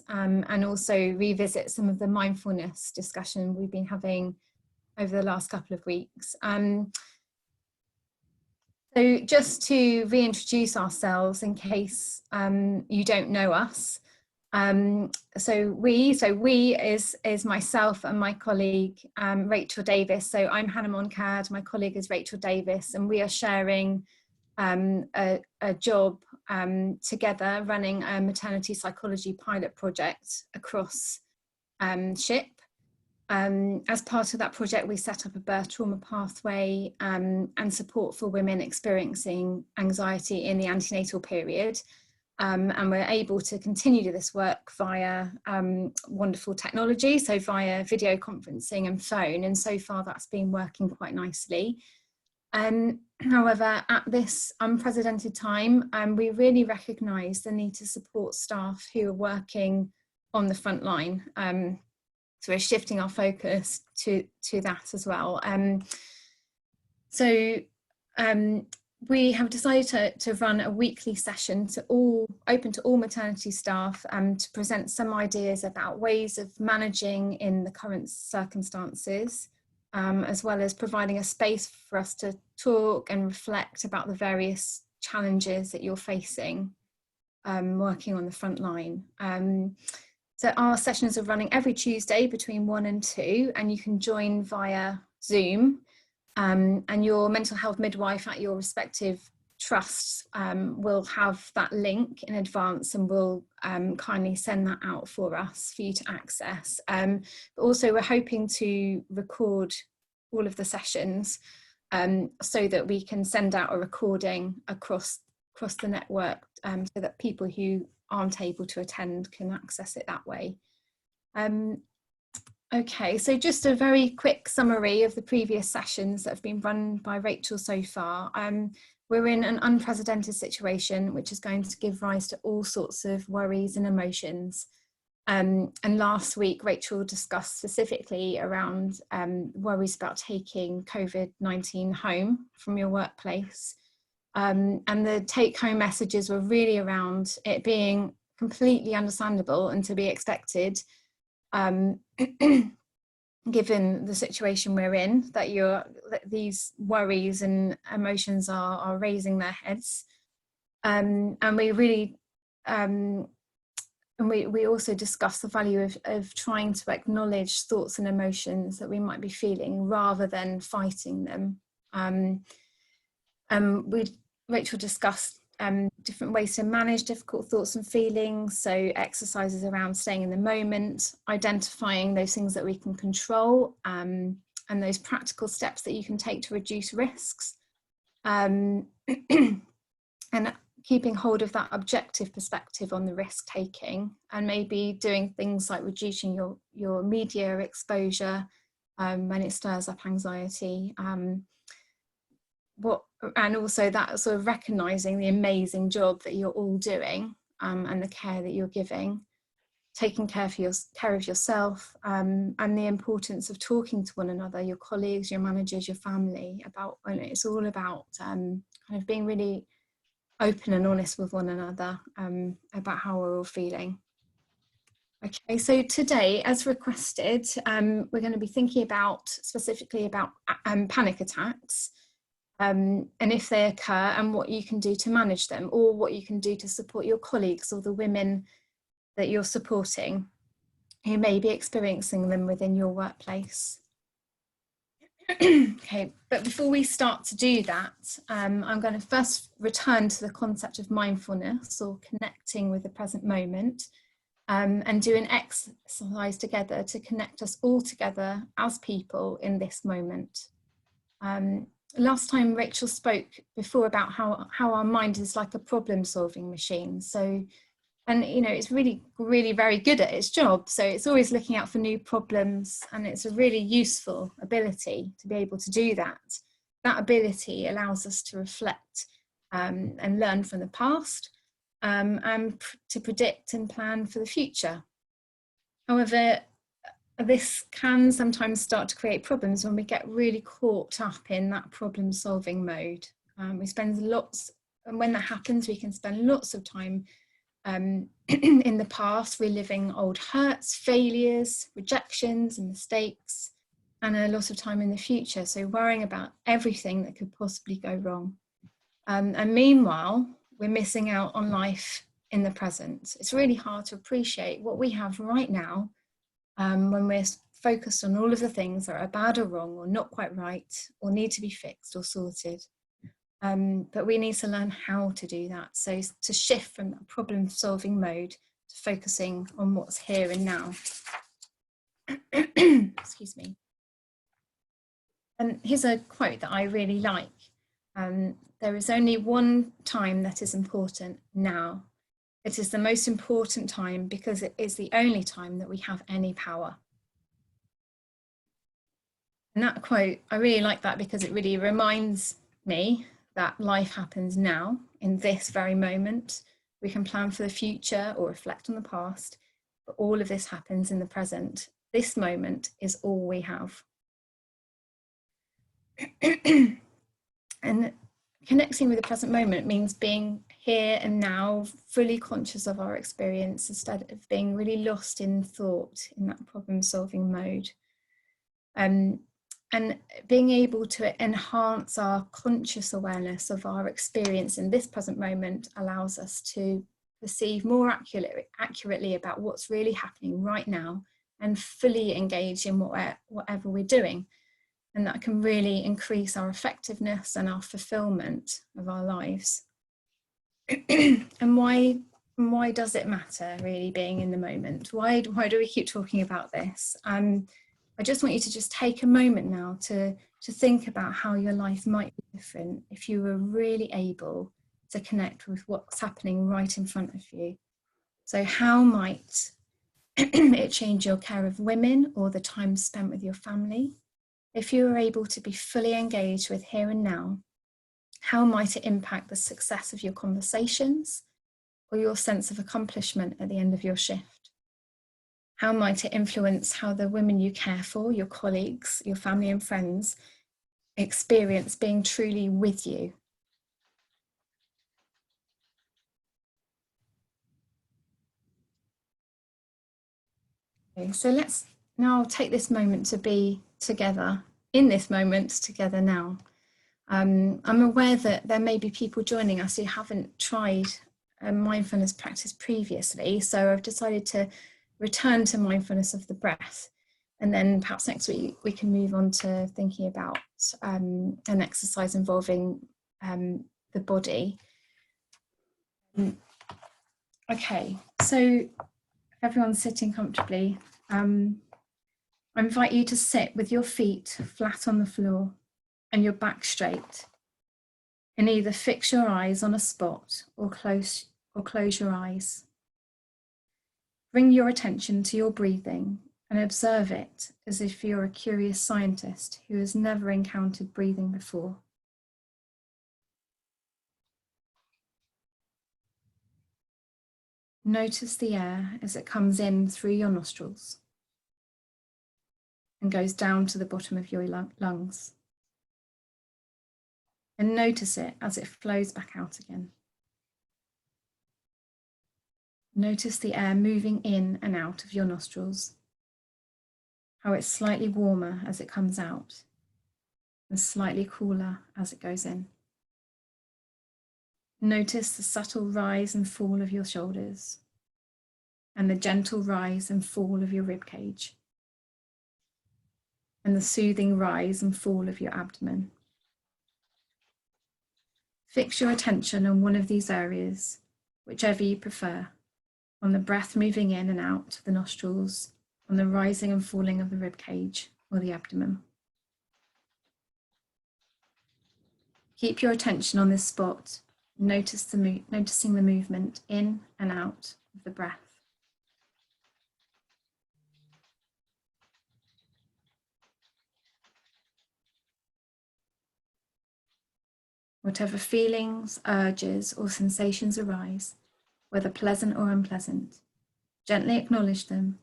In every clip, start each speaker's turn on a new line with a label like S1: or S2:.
S1: and also revisit some of the mindfulness discussion we've been having over the last couple of weeks. So just to reintroduce ourselves in case you don't know us. So we is myself and my colleague Rachel Davies. So I'm Hannah Moncad, my colleague is Rachel Davies, and we are sharing a job together, running a maternity psychology pilot project across SHIP. As part of that project, we set up a birth trauma pathway and support for women experiencing anxiety in the antenatal period. And we're able to continue this work via wonderful technology, so via video conferencing and phone, and so far that's been working quite nicely. However, at this unprecedented time, we really recognise the need to support staff who are working on the front line. So we're shifting our focus to that as well. We have decided to run a weekly session open to all maternity staff to present some ideas about ways of managing in the current circumstances, as well as providing a space for us to talk and reflect about the various challenges that you're facing working on the front line. So our sessions are running every Tuesday between 1 and 2, and you can join via Zoom. And your mental health midwife at your respective trusts will have that link in advance and will kindly send that out for us for you to access. But also we're hoping to record all of the sessions so that we can send out a recording across the network so that people who aren't able to attend can access it that way. Okay, so just a very quick summary of the previous sessions that have been run by Rachel so far. We're in an unprecedented situation which is going to give rise to all sorts of worries and emotions. And last week Rachel discussed specifically around worries about taking COVID-19 home from your workplace. And the take-home messages were really around it being completely understandable and to be expected, given the situation we're in, that these worries and emotions are raising their heads, and we really and we also discuss the value of trying to acknowledge thoughts and emotions that we might be feeling rather than fighting them. Rachel discussed different ways to manage difficult thoughts and feelings, so exercises around staying in the moment, identifying those things that we can control, and those practical steps that you can take to reduce risks, and keeping hold of that objective perspective on the risk taking, and maybe doing things like reducing your media exposure when it stirs up anxiety. And also that sort of recognising the amazing job that you're all doing, and the care that you're giving, taking care of yourself, and the importance of talking to one another, your colleagues, your managers, your family, and it's all about kind of being really open and honest with one another about how we're all feeling. Okay, so today, as requested, we're going to be thinking specifically about panic attacks. And if they occur, and what you can do to manage them, or what you can do to support your colleagues or the women that you're supporting who may be experiencing them within your workplace. Okay, but before we start to do that, I'm going to first return to the concept of mindfulness, or connecting with the present moment, and do an exercise together to connect us all together as people in this moment. Last time Rachel spoke before about how our mind is like a problem-solving machine. So, and you know, it's really very good at its job. So it's always looking out for new problems, and it's a really useful ability to be able to do that. That ability allows us to reflect and learn from the past, and to predict and plan for the future. However, this can sometimes start to create problems when we get really caught up in that problem-solving mode. And when that happens, we can spend lots of time in the past, reliving old hurts, failures, rejections and mistakes, and a lot of time in the future. So worrying about everything that could possibly go wrong. And meanwhile, we're missing out on life in the present. It's really hard to appreciate what we have right now when we're focused on all of the things that are bad or wrong or not quite right or need to be fixed or sorted. But we need to learn how to do that. So to shift from that problem-solving mode to focusing on what's here and now. Excuse me. And here's a quote that I really like. There is only one time that is important: now. It is the most important time because it is the only time that we have any power. And that quote, I really like that because it really reminds me that life happens now, in this very moment. We can plan for the future or reflect on the past, but all of this happens in the present. This moment is all we have. And connecting with the present moment means being here and now, fully conscious of our experience, instead of being really lost in thought, in that problem-solving mode. And being able to enhance our conscious awareness of our experience in this present moment allows us to perceive more accurately about what's really happening right now and fully engage in whatever we're doing. And that can really increase our effectiveness and our fulfillment of our lives. And why does it matter, really, being in the moment? Why do we keep talking about this? I just want you to just take a moment now to think about how your life might be different if you were really able to connect with what's happening right in front of you. So how might it change your care of women or the time spent with your family? If you were able to be fully engaged with here and now, how might it impact the success of your conversations or your sense of accomplishment at the end of your shift? How might it influence how the women you care for, your colleagues, your family and friends, experience being truly with you? Okay, so let's now take this moment to be together, in this moment together now. I'm aware that there may be people joining us who haven't tried a mindfulness practice previously, so I've decided to return to mindfulness of the breath, and then perhaps next week we can move on to thinking about an exercise involving the body. Okay, so if everyone's sitting comfortably, I invite you to sit with your feet flat on the floor and your back straight, and either fix your eyes on a spot or close your eyes. Bring your attention to your breathing and observe it as if you're a curious scientist who has never encountered breathing before. Notice the air as it comes in through your nostrils and goes down to the bottom of your lungs. And notice it as it flows back out again. Notice the air moving in and out of your nostrils, how it's slightly warmer as it comes out and slightly cooler as it goes in. Notice the subtle rise and fall of your shoulders and the gentle rise and fall of your rib cage and the soothing rise and fall of your abdomen. Fix your attention on one of these areas, whichever you prefer, on the breath moving in and out of the nostrils, on the rising and falling of the rib cage or the abdomen. Keep your attention on this spot, noticing the movement in and out of the breath. Whatever feelings, urges, or sensations arise, whether pleasant or unpleasant, gently acknowledge them,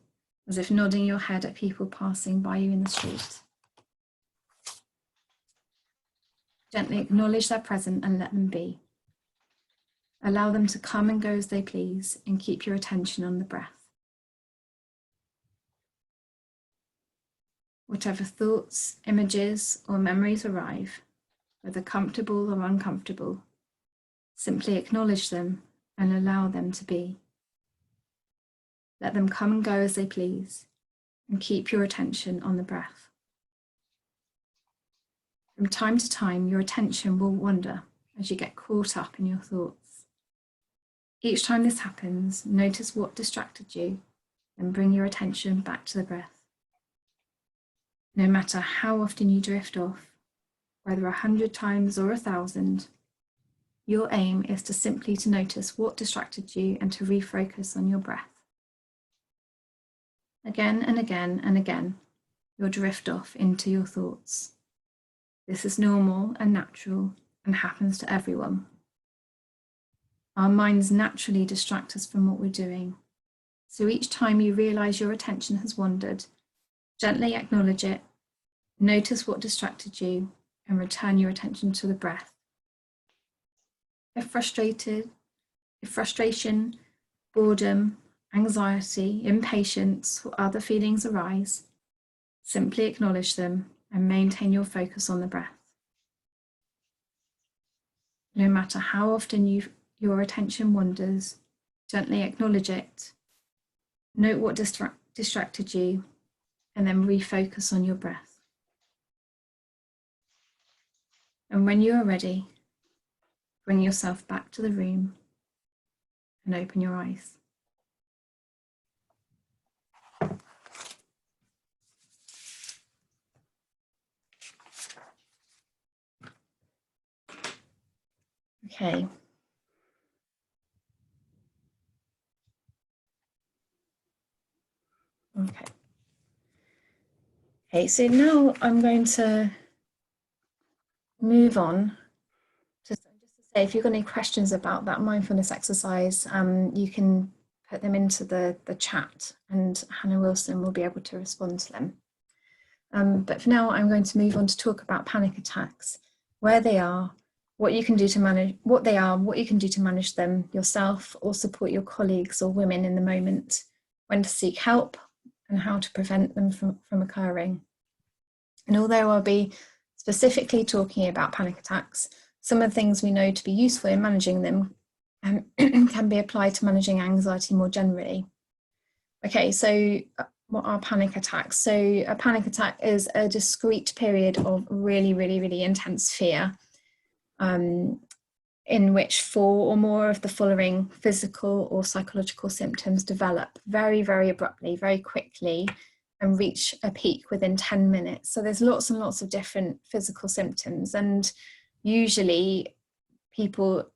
S1: as if nodding your head at people passing by you in the street. Gently acknowledge their presence and let them be. Allow them to come and go as they please, and keep your attention on the breath. Whatever thoughts, images, or memories arrive, whether comfortable or uncomfortable, simply acknowledge them and allow them to be. Let them come and go as they please, and keep your attention on the breath. From time to time, your attention will wander as you get caught up in your thoughts. Each time this happens, notice what distracted you and bring your attention back to the breath. No matter how often you drift off, whether 100 times or 1,000, your aim is to simply notice what distracted you and to refocus on your breath. Again and again and again, you'll drift off into your thoughts. This is normal and natural and happens to everyone. Our minds naturally distract us from what we're doing. So each time you realize your attention has wandered, gently acknowledge it, notice what distracted you, and return your attention to the breath. If frustration, boredom, anxiety, impatience, or other feelings arise, simply acknowledge them and maintain your focus on the breath. No matter how often your attention wanders, gently acknowledge it, note what distracted you, and then refocus on your breath. And when you are ready, bring yourself back to the room and open your eyes. Okay. Okay, so now I'm going to move on to just to say, if you've got any questions about that mindfulness exercise, you can put them into the chat and Hannah Wilson will be able to respond to them. But for now, I'm going to move on to talk about panic attacks, where they are, what you can do to manage what they are, what you can do to manage them yourself or support your colleagues or women in the moment, when to seek help, and how to prevent them from occurring. And although I'll be specifically talking about panic attacks, some of the things we know to be useful in managing them can be applied to managing anxiety more generally. Okay, so what are panic attacks? So a panic attack is a discrete period of really, really, really intense fear, in which 4 or more of the following physical or psychological symptoms develop very, very abruptly, very quickly, and reach a peak within 10 minutes. So there's lots and lots of different physical symptoms, and usually people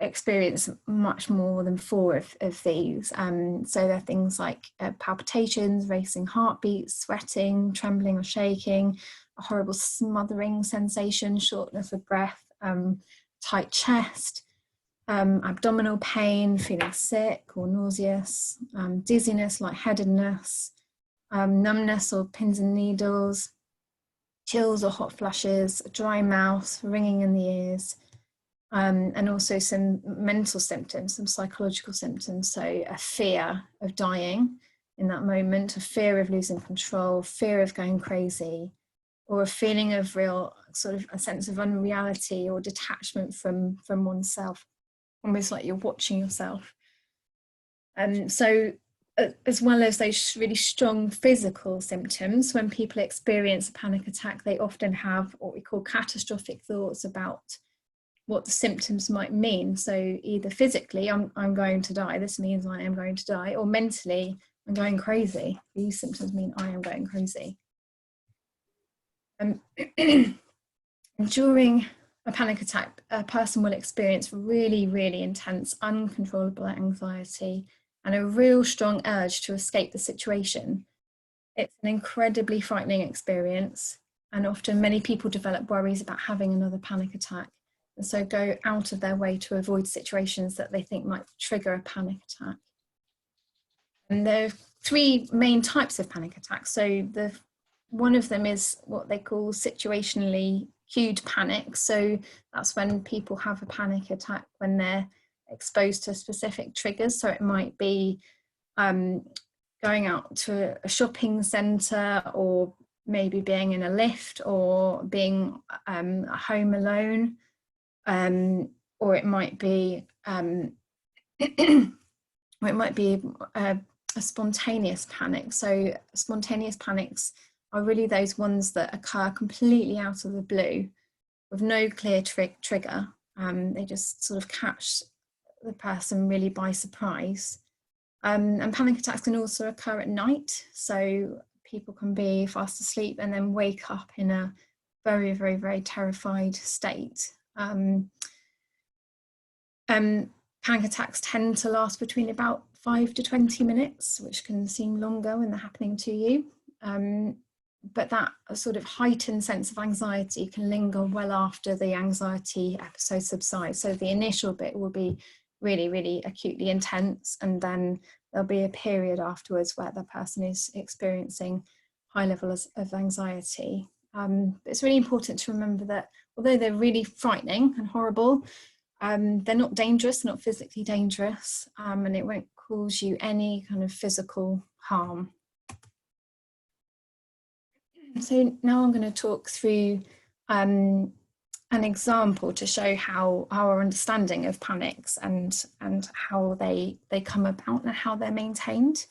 S1: experience much more than 4 of these. So there are things like palpitations, racing heartbeats, sweating, trembling or shaking, a horrible smothering sensation, shortness of breath, tight chest, abdominal pain, feeling sick or nauseous, dizziness, lightheadedness, numbness or pins and needles, chills or hot flushes, a dry mouth, ringing in the ears, and also some mental symptoms, some psychological symptoms. So a fear of dying in that moment, a fear of losing control, fear of going crazy, or a feeling of real sort of a sense of unreality or detachment from oneself, almost like you're watching yourself. And so as well as those really strong physical symptoms, when people experience a panic attack, they often have what we call catastrophic thoughts about what the symptoms might mean. So either physically, I'm going to die, this means I am going to die, or mentally, I'm going crazy. These symptoms mean I am going crazy. During a panic attack, a person will experience really, really intense, uncontrollable anxiety and a real strong urge to escape the situation. It's an incredibly frightening experience, and often many people develop worries about having another panic attack, and so go out of their way to avoid situations that they think might trigger a panic attack. And there are 3 main types of panic attacks. So one of them is what they call situationally cued panic. So that's when people have a panic attack when they're exposed to specific triggers. So it might be going out to a shopping centre, or maybe being in a lift, or being at home alone, or it might be a spontaneous panic. So spontaneous panics are really those ones that occur completely out of the blue with no clear trigger. They just sort of catch the person really by surprise. And panic attacks can also occur at night. So people can be fast asleep and then wake up in a very, very, very terrified state. Panic attacks tend to last between about 5 to 20 minutes, which can seem longer when they're happening to you. But that sort of heightened sense of anxiety can linger well after the anxiety episode subsides. So the initial bit will be really, really acutely intense, and then there'll be a period afterwards where the person is experiencing high levels of anxiety. But it's really important to remember that although they're really frightening and horrible, they're not dangerous, not physically dangerous, and it won't cause you any kind of physical harm. So now I'm going to talk through an example to show how our understanding of panics and how they come about and how they're maintained.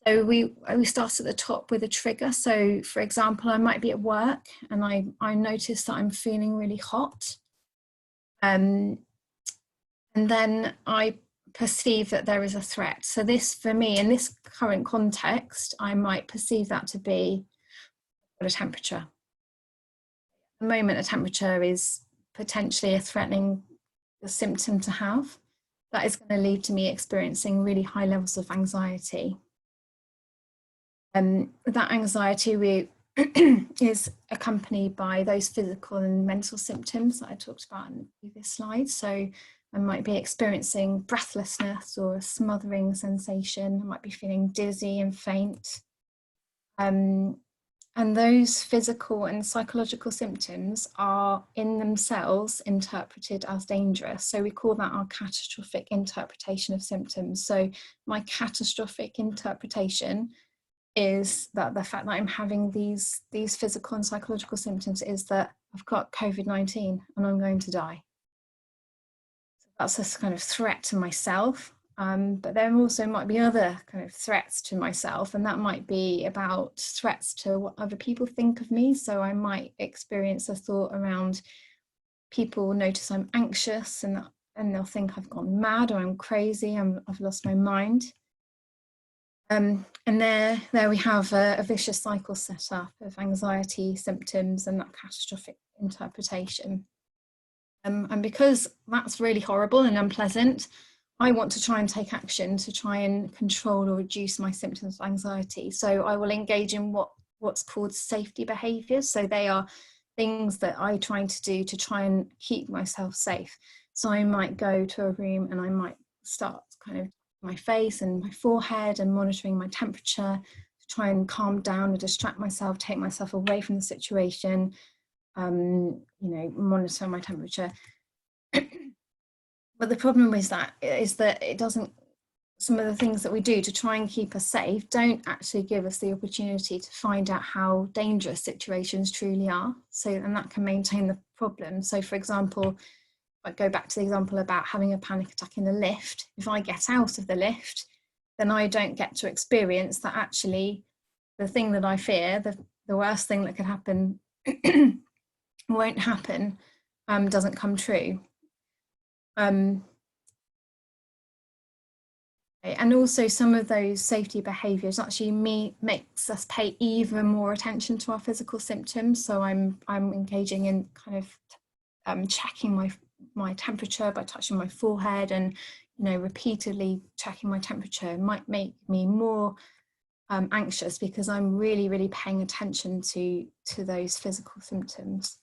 S1: So we start at the top with a trigger. So for example, I might be at work and I notice that I'm feeling really hot. And then I perceive that there is a threat. So this, for me, in this current context, I might perceive that to be a temperature. At the moment, a temperature is potentially a threatening symptom to have. That is going to lead to me experiencing really high levels of anxiety. That anxiety is accompanied by those physical and mental symptoms that I talked about in the previous slide. So I might be experiencing breathlessness or a smothering sensation. I might be feeling dizzy and faint. And those physical and psychological symptoms are in themselves interpreted as dangerous. So we call that our catastrophic interpretation of symptoms. So my catastrophic interpretation is that the fact that I'm having these physical and psychological symptoms is that I've got COVID-19 and I'm going to die. So that's a kind of threat to myself. But there also might be other kind of threats to myself, and that might be about threats to what other people think of me. So I might experience a thought around people notice I'm anxious and they'll think I've gone mad or I'm crazy, I've lost my mind. And there we have a vicious cycle set up of anxiety symptoms and that catastrophic interpretation. And because that's really horrible and unpleasant, I want to try and take action to try and control or reduce my symptoms of anxiety. So I will engage in what's called safety behaviours. So they are things that I'm trying to do to try and keep myself safe. So I might go to a room and I might start kind of my face and my forehead and monitoring my temperature to try and calm down or distract myself, take myself away from the situation, monitor my temperature. But the problem is that it doesn't, some of the things that we do to try and keep us safe don't actually give us the opportunity to find out how dangerous situations truly are. So, and that can maintain the problem. So for example, I go back to the example about having a panic attack in the lift. If I get out of the lift, then I don't get to experience that actually the thing that I fear, the worst thing that could happen won't happen, doesn't come true. And also some of those safety behaviours actually makes us pay even more attention to our physical symptoms. So I'm engaging in kind of checking my temperature by touching my forehead, and repeatedly checking my temperature might make me more anxious because I'm really, really paying attention to those physical symptoms.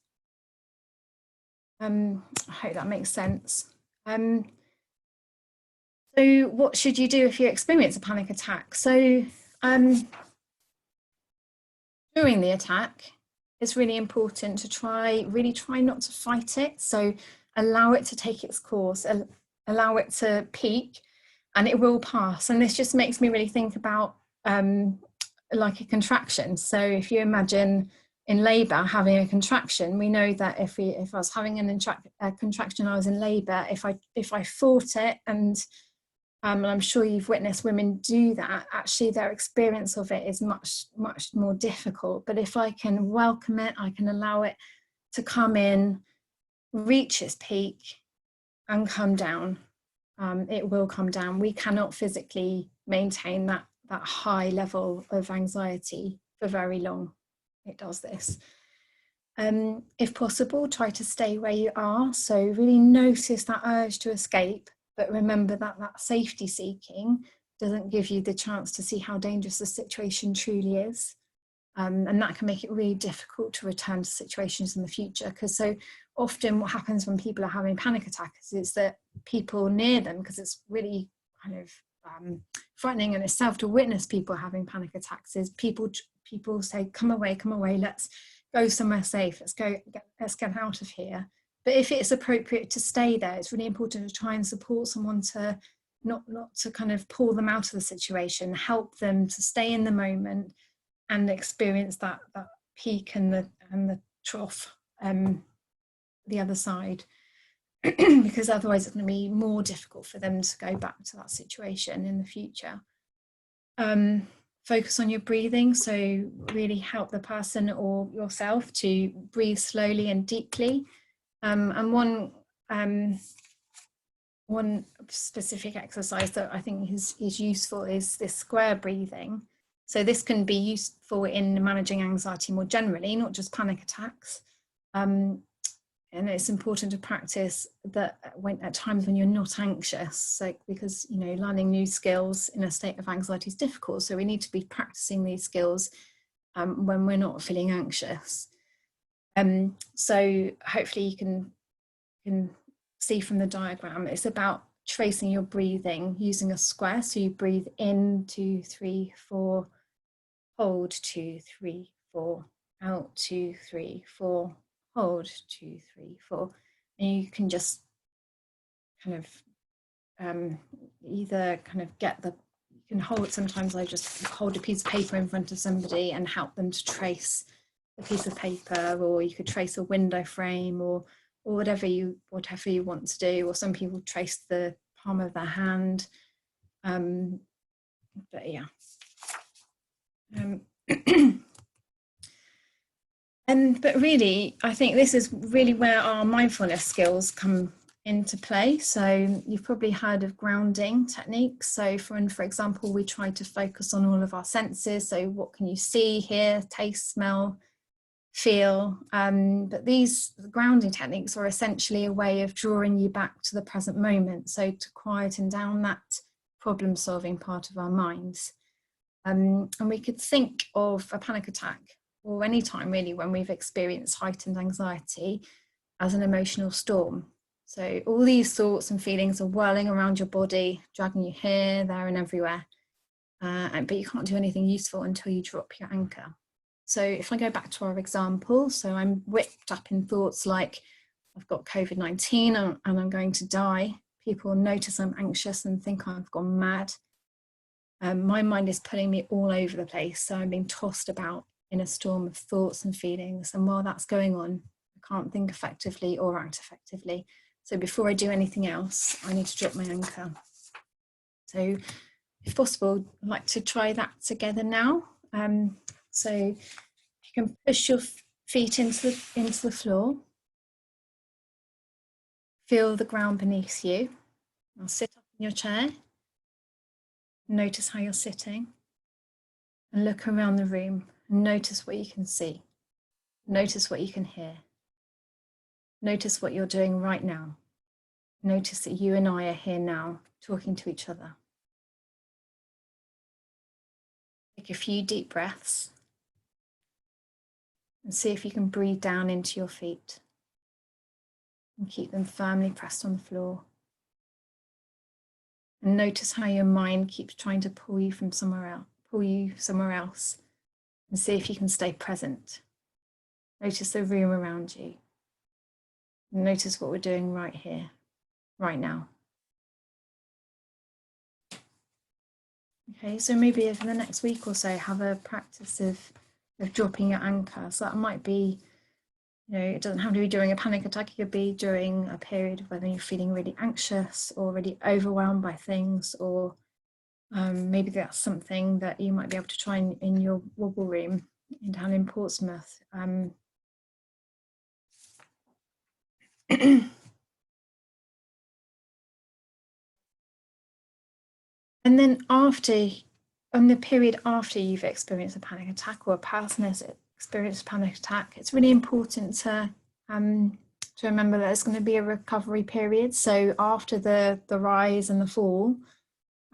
S1: I hope that makes sense. So what should you do if you experience a panic attack? So during the attack, it's really important to really try not to fight it. So allow it to take its course, allow it to peak, and it will pass. And this just makes me really think about like a contraction. So if you imagine in labour having a contraction, we know that if I was having a contraction, I was in labour, if I fought it, and I'm sure you've witnessed women do that, actually their experience of it is much more difficult. But if I can welcome it, I can allow it to come in, reach its peak and come down, it will come down. We cannot physically maintain that high level of anxiety for very long. It does this. If possible, try to stay where you are. So really notice that urge to escape, but remember that safety seeking doesn't give you the chance to see how dangerous the situation truly is. And that can make it really difficult to return to situations in the future, because so often what happens when people are having panic attacks is that people near them, because it's really kind of frightening in itself to witness people having panic attacks, is people say, come away, let's go somewhere safe, let's get out of here. But if it's appropriate to stay there, it's really important to try and support someone to not to kind of pull them out of the situation, help them to stay in the moment and experience that peak and the trough, the other side, because otherwise it's going to be more difficult for them to go back to that situation in the future. Focus on your breathing, so really help the person or yourself to breathe slowly and deeply. And one specific exercise that I think is useful is this square breathing. So this can be useful in managing anxiety more generally, not just panic attacks. And it's important to practice that at times when you're not anxious, like, because learning new skills in a state of anxiety is difficult. So we need to be practicing these skills when we're not feeling anxious. So hopefully you can see from the diagram, it's about tracing your breathing using a square. So you breathe in 2, 3, 4. Hold 2, 3, 4, out 2, 3, 4, hold 2, 3, 4. And you can just kind of either kind of you can hold, sometimes I just hold a piece of paper in front of somebody and help them to trace a piece of paper, or you could trace a window frame or whatever you want to do, or some people trace the palm of their hand. But yeah. But really, I think this is really where our mindfulness skills come into play. So you've probably heard of grounding techniques. So for example, we try to focus on all of our senses. So what can you see, hear, taste, smell, feel? But these grounding techniques are essentially a way of drawing you back to the present moment. So to quieten down that problem-solving part of our minds. And we could think of a panic attack, or any time really when we've experienced heightened anxiety, as an emotional storm. So all these thoughts and feelings are whirling around your body, dragging you here, there and everywhere. But you can't do anything useful until you drop your anchor. So if I go back to our example, so I'm whipped up in thoughts like, I've got COVID-19 and I'm going to die. People notice I'm anxious and think I've gone mad. My mind is pulling me all over the place. So I'm being tossed about in a storm of thoughts and feelings. And while that's going on, I can't think effectively or act effectively. So before I do anything else, I need to drop my anchor. So if possible, I'd like to try that together now. So you can push your feet into the floor. Feel the ground beneath you. Now sit up in your chair. Notice how you're sitting. And look around the room and notice what you can see. Notice what you can hear. Notice what you're doing right now. Notice that you and I are here now, talking to each other. Take a few deep breaths and see if you can breathe down into your feet and keep them firmly pressed on the floor. And notice how your mind keeps trying to pull you somewhere else, and see if you can stay present. Notice the room around you. And notice what we're doing right here, right now. Okay, so maybe over the next week or so, have a practice of dropping your anchor. So that might be, you know, it doesn't have to be during a panic attack. It could be during a period of whether you're feeling really anxious or really overwhelmed by things, or maybe that's something that you might be able to try in your wobble room down in Portsmouth. And then on the period after you've experienced a panic attack, or a person has experienced a panic attack, it's really important to remember that there's going to be a recovery period. So after the rise and the fall,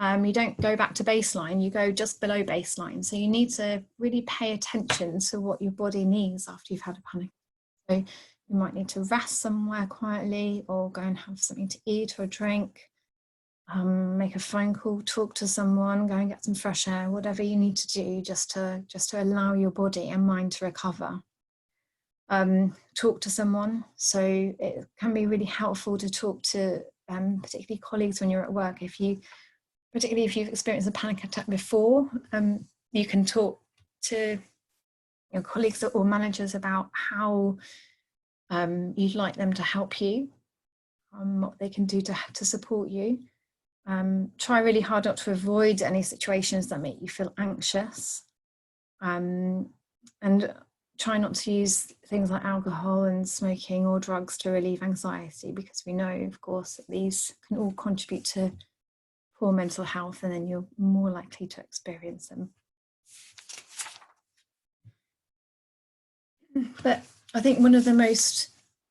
S1: you don't go back to baseline, you go just below baseline. So you need to really pay attention to what your body needs after you've had a panic. So you might need to rest somewhere quietly, or go and have something to eat or drink. Make a phone call, talk to someone, go and get some fresh air, whatever you need to do just to allow your body and mind to recover. Talk to someone. So it can be really helpful to talk to particularly colleagues when you're at work. Particularly if you've experienced a panic attack before, you can talk to your colleagues or managers about how you'd like them to help you, what they can do to support you. Try really hard not to avoid any situations that make you feel anxious, and try not to use things like alcohol and smoking or drugs to relieve anxiety, because we know, of course, that these can all contribute to poor mental health, and then you're more likely to experience them. But I think one of the most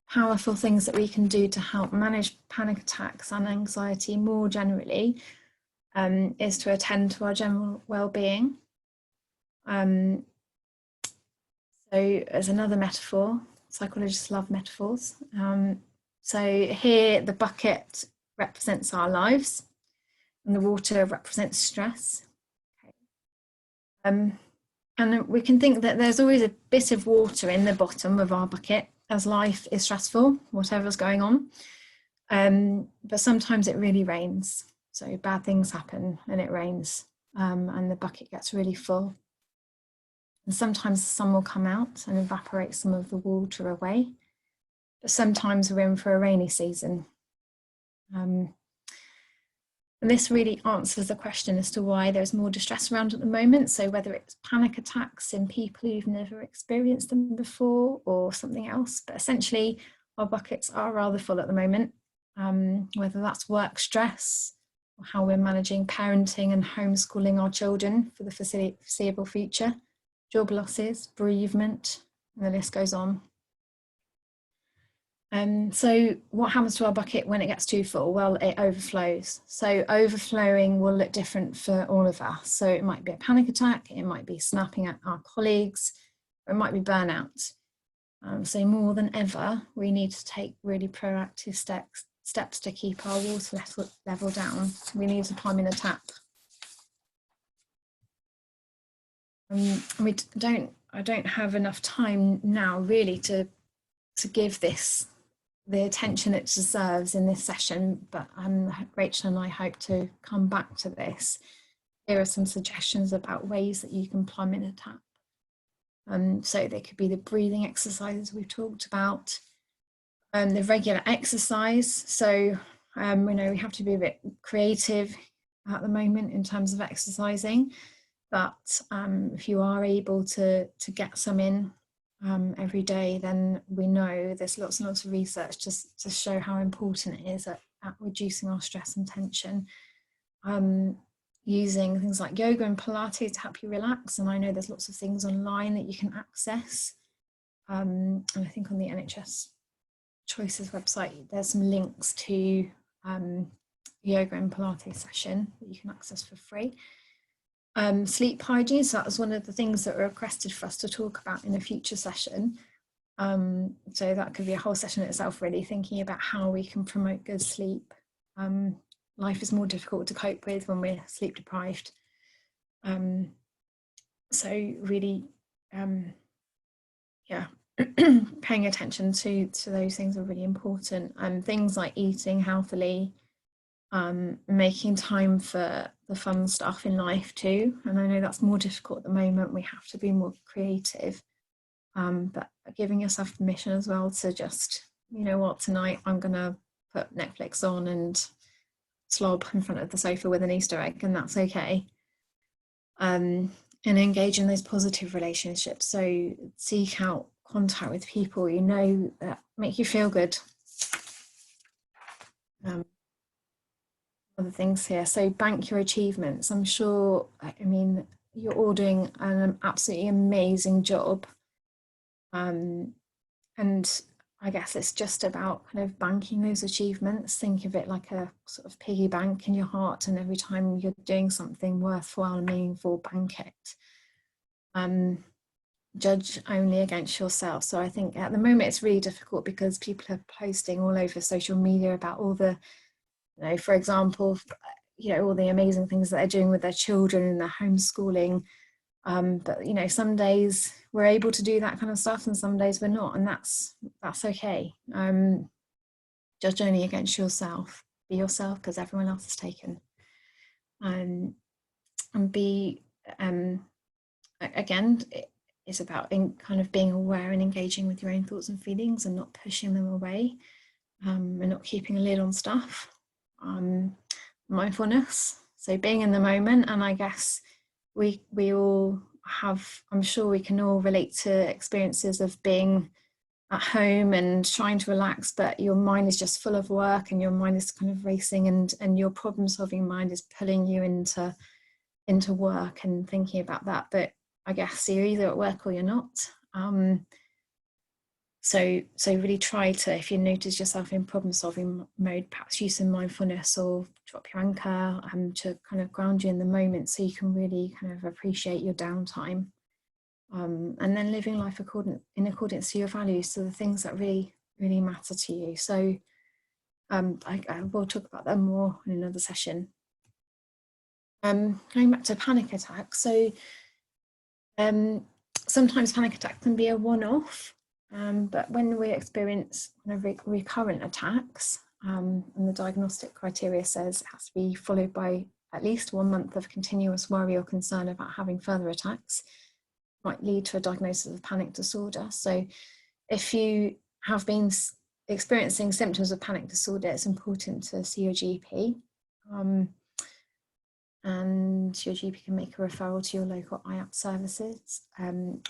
S1: powerful things that we can do to help manage panic attacks and anxiety more generally is to attend to our general well-being. So as another metaphor, psychologists love metaphors. So here the bucket represents our lives, and the water represents stress. Okay. And we can think that there's always a bit of water in the bottom of our bucket as life is stressful, whatever's going on. But sometimes it really rains. So bad things happen and it rains, and the bucket gets really full. And sometimes the sun will come out and evaporate some of the water away. But sometimes we're in for a rainy season. And this really answers the question as to why there's more distress around at the moment. So whether it's panic attacks in people who've never experienced them before, or something else, but essentially our buckets are rather full at the moment, whether that's work stress, or how we're managing parenting and homeschooling our children for the foreseeable future, job losses, bereavement, and the list goes on. So what happens to our bucket when it gets too full? Well, it overflows. So overflowing will look different for all of us. So it might be a panic attack, it might be snapping at our colleagues, or it might be burnout. So more than ever, we need to take really proactive steps to keep our water level down. We need to plumb in the tap. I don't have enough time now really to give this the attention it deserves in this session, but Rachel and I hope to come back to this. Here are some suggestions about ways that you can plumb in a tap. So they could be the breathing exercises we've talked about, the regular exercise. So we know we have to be a bit creative at the moment in terms of exercising, but if you are able to get some in every day, then we know there's lots and lots of research just to show how important it is at reducing our stress and tension. Using things like yoga and Pilates to help you relax, and I know there's lots of things online that you can access, and I think on the NHS Choices website there's some links to yoga and Pilates session that you can access for free. Sleep hygiene, so that was one of the things that were requested for us to talk about in a future session. So that could be a whole session in itself, really, thinking about how we can promote good sleep. Life is more difficult to cope with when we're sleep deprived. So really, yeah, paying attention to those things are really important. Things like eating healthily, making time for the fun stuff in life too. And I know that's more difficult at the moment. We have to be more creative, but giving yourself permission as well to just, you know what, tonight I'm gonna put Netflix on and slob in front of the sofa with an Easter egg, and that's okay. And engage in those positive relationships. So seek out contact with people you know that make you feel good. Other things here. So bank your achievements. I'm sure, I mean, you're all doing an absolutely amazing job. And I guess it's just about kind of banking those achievements. Think of it like a sort of piggy bank in your heart, and every time you're doing something worthwhile and meaningful, bank it. Judge only against yourself. So I think at the moment it's really difficult because people are posting all over social media about all the, you know, for example, you know, all the amazing things that they're doing with their children and their homeschooling. But you know, some days we're able to do that kind of stuff and some days we're not, and that's okay. Judge only against yourself. Be yourself, because everyone else is taken. And be again, it's about kind of being aware and engaging with your own thoughts and feelings and not pushing them away, and not keeping a lid on stuff. Mindfulness, so being in the moment. And I guess we all have, I'm sure we can all relate to experiences of being at home and trying to relax, but your mind is just full of work and your mind is kind of racing, and your problem solving mind is pulling you into work and thinking about that. But I guess you're either at work or you're not. So really try to, if you notice yourself in problem solving mode, perhaps use some mindfulness or drop your anchor to kind of ground you in the moment, so you can really kind of appreciate your downtime. And then living life in accordance to your values, so the things that really matter to you. So I will talk about that more in another session. Going back to panic attacks, so sometimes panic attack can be a one-off, but when we experience kind of recurrent attacks, and the diagnostic criteria says it has to be followed by at least 1 month of continuous worry or concern about having further attacks, might lead to a diagnosis of panic disorder. So if you have been experiencing symptoms of panic disorder, it's important to see your GP. And your GP can make a referral to your local IAP services,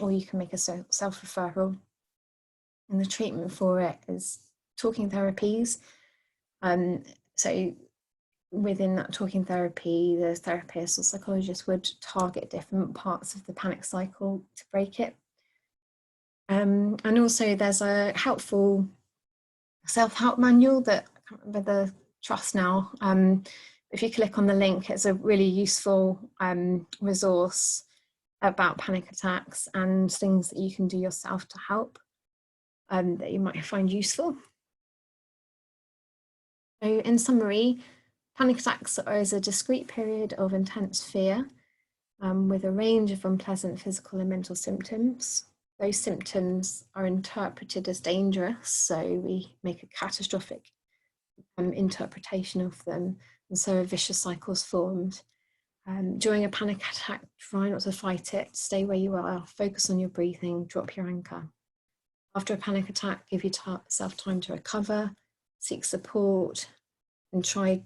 S1: or you can make a self-referral. And the treatment for it is talking therapies. So within that talking therapy, the therapist or psychologist would target different parts of the panic cycle to break it. And also there's a helpful self-help manual that I can't remember the trust now. If you click on the link, it's a really useful resource about panic attacks and things that you can do yourself to help, that you might find useful. So in summary, panic attacks are a discrete period of intense fear, with a range of unpleasant physical and mental symptoms. Those symptoms are interpreted as dangerous, so we make a catastrophic interpretation of them, and so a vicious cycle is formed. During a panic attack, try not to fight it, stay where you are, focus on your breathing, drop your anchor. After a panic attack, give yourself time to recover, seek support, and try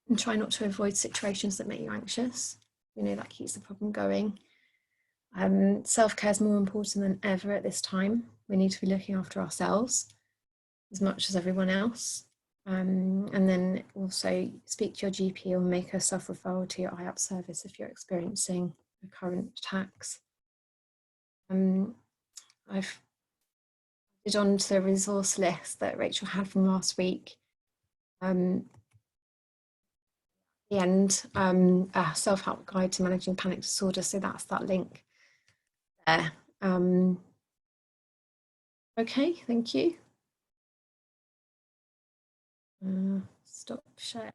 S1: not to avoid situations that make you anxious. You know, that keeps the problem going. Self-care is more important than ever at this time. We need to be looking after ourselves as much as everyone else. And then also speak to your GP or make a self-referral to your IAP service if you're experiencing recurrent attacks. I've added on to the resource list that Rachel had from last week. The end, a self-help guide to managing panic disorder. So that's that link there. Okay, thank you. Stop share.